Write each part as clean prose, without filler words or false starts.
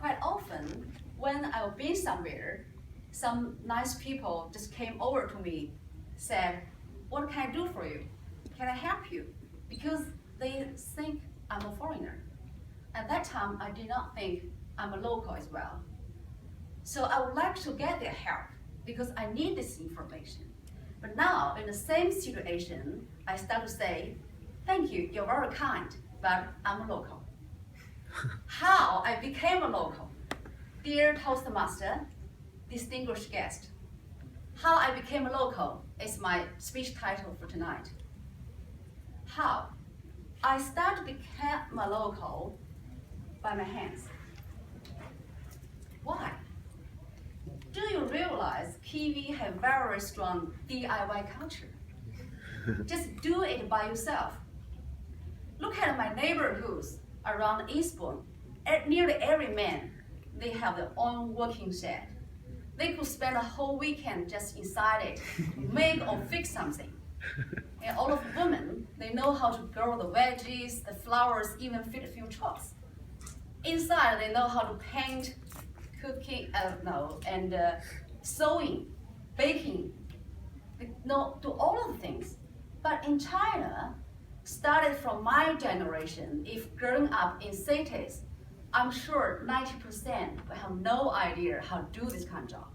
quite often, when I've been somewhere, some nice people just came over to me, said, what can I do for you? Can I help you? Because they think I'm a foreigner. At that time, I did not think I'm a local as well. So I would like to get their help because I need this information. But now, in the same situation, I start to say, thank you, you're very kind, but I'm a local. How I became a local? Dear Toastmaster, distinguished guest, how I became a local is my speech title for tonight. How? I started to become a local by my hands. Why? Do you realize Kiwi have very strong DIY culture? Just do it by yourself. Look at my neighborhoods around Eastbourne. Nearly every man, they have their own working shed. They could spend a whole weekend just inside it, make or fix something. And all of the women, they know how to grow the veggies, the flowers, even feed a few trucks. Inside, they know how to paint, cooking, and sewing, baking. They know do all of the things. But in China, started from my generation, if growing up in cities, I'm sure 90% will have no idea how to do this kind of job.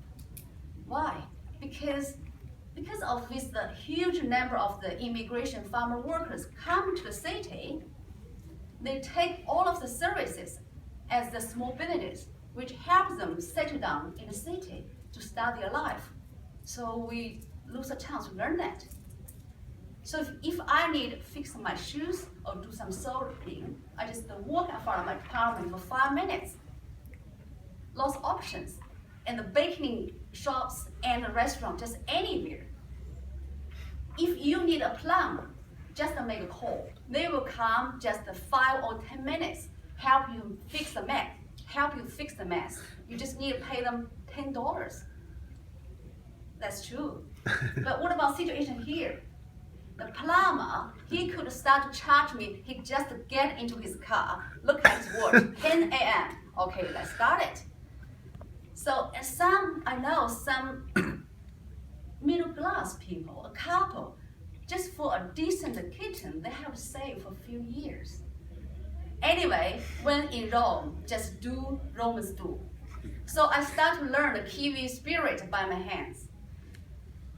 Why? Because of this the huge number of the immigration farmer workers come to the city, they take all of the services as the small businesses, which helps them settle down in the city to start their life. So we lose a chance to learn that. So if I need to fix my shoes or do some sewing, I just walk in front of my apartment for 5 minutes. Lots of options. And the baking shops and the restaurant, just anywhere. If you need a plumber, just make a call. They will come just 5 or 10 minutes, help you fix the mess. You just need to pay them $10. That's true. But what about situation here? The plumber, he could start to charge me, he just get into his car, look at his watch, 10 a.m. Okay, let's start it. So I know some middle class people, a couple, just for a decent kitchen, they have to save for a few years. Anyway, when in Rome, just do Romans do. So I start to learn the Kiwi spirit by my hands.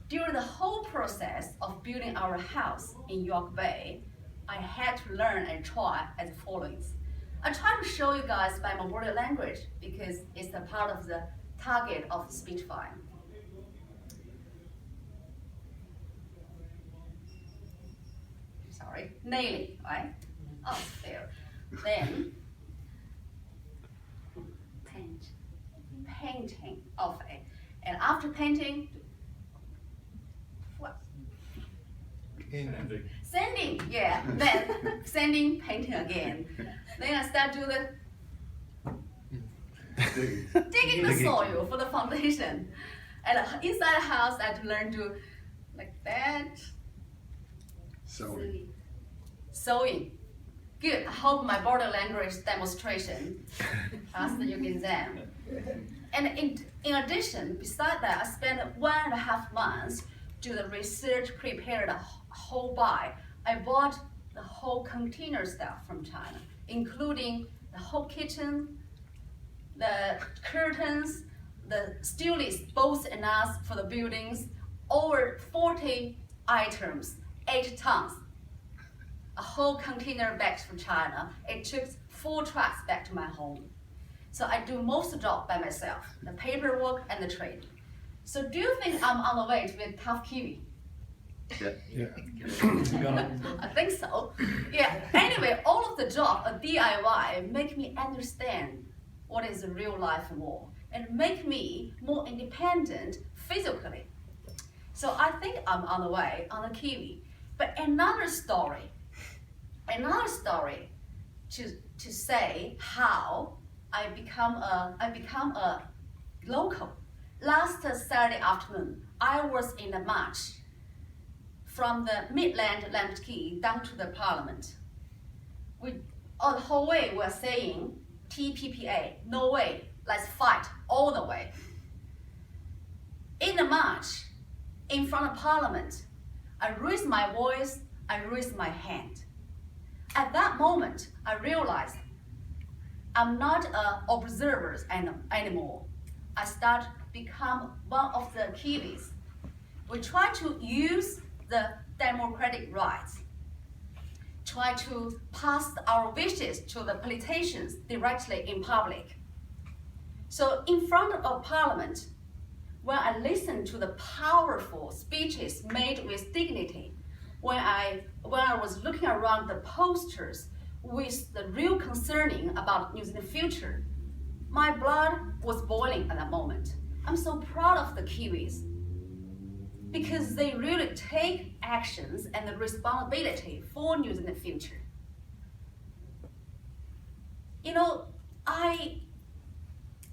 During the whole process of building our house in York Bay, I had to learn and try as follows. I try to show you guys by my body language because it's a part of the target of speech file. Sorry, nailing, right? Oh, there. Then, painting of it. And after painting, what? Sanding, yeah. Then sanding, painting again. Then I start to digging the soil for the foundation. And inside the house, I had to learn to like that. Sewing. Good. I hope my body language demonstration passed the exam. And in addition, beside that, I spent 1.5 months to the research, prepare the whole buy. I bought the whole container stuff from China, including the whole kitchen, the curtains, the studios, both and us for the buildings, over 40 items, 8 tons. A whole container back from China. It took 4 trucks back to my home. So I do most of the job by myself, the paperwork and the trade. So do you think I'm on the way to be a tough Kiwi? Yeah. I think so. Yeah. Anyway, all of the job, a DIY, make me understand what is a real life war and make me more independent physically. So I think I'm on the way on the Kiwi. But another story to say how I become a local. Last Saturday afternoon, I was in the march from the Midland Lamb Key down to the Parliament. The whole way we're saying TPPA, no way, let's fight all the way. In the march, in front of Parliament, I raised my voice, I raised my hand. At that moment, I realized I'm not an observer anymore. I start become one of the kiwis. We try to use the democratic rights, try to pass our wishes to the politicians directly in public. So in front of Parliament, when I listen to the powerful speeches made with dignity, when I was looking around the posters with the real concerning about New Zealand's future, my blood was boiling at that moment. I'm so proud of the Kiwis because they really take actions and the responsibility for New Zealand's future. You know, I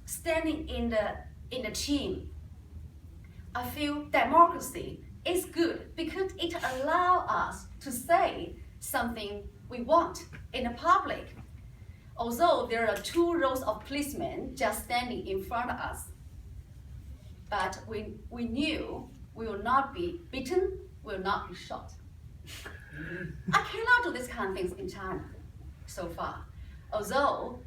standing in the team, I feel democracy is good because it allows us to say something we want in the public. Although there are 2 rows of policemen just standing in front of us, but we knew we will not be beaten, we will not be shot. I cannot do these kind of things in China so far. Although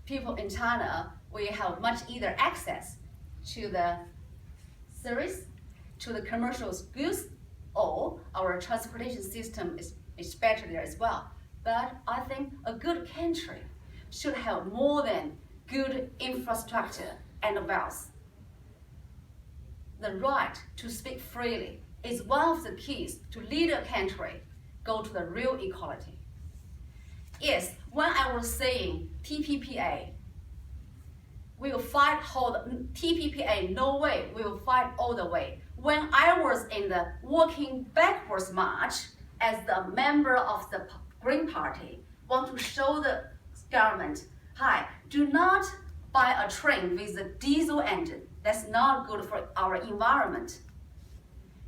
people in China, we have much easier access to the service, to the commercial goods, or our transportation system is better there as well. But I think a good country should have more than good infrastructure and wealth. The right to speak freely is one of the keys to lead a country go to the real equality. Yes, when I was saying TPPA, we will fight TPPA, no way, we will fight all the way. When I was in the walking backwards march as the member of the Green Party, want to show the government, hi, do not buy a train with a diesel engine. That's not good for our environment.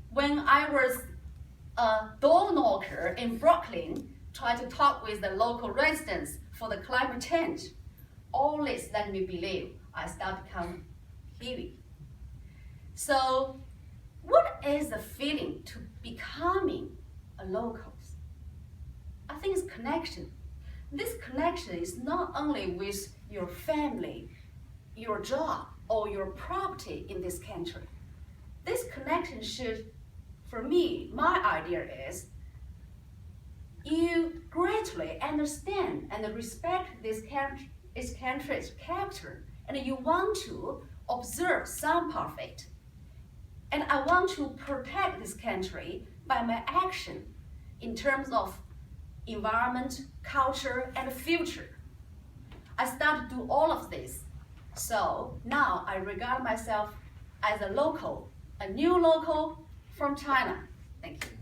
When I was a door knocker in Brooklyn, trying to talk with the local residents for the climate change, all this let me believe I start to become Kiwi. So what is the feeling to becoming a local? I think it's connection. This connection is not only with your family, your job, or your property in this country. This connection should, for me, my idea is you greatly understand and respect this country's character, and you want to observe some part of it. And I want to protect this country by my action in terms of environment, culture, and future. I start to do all of this. So now I regard myself as a local, a new local from China. Thank you.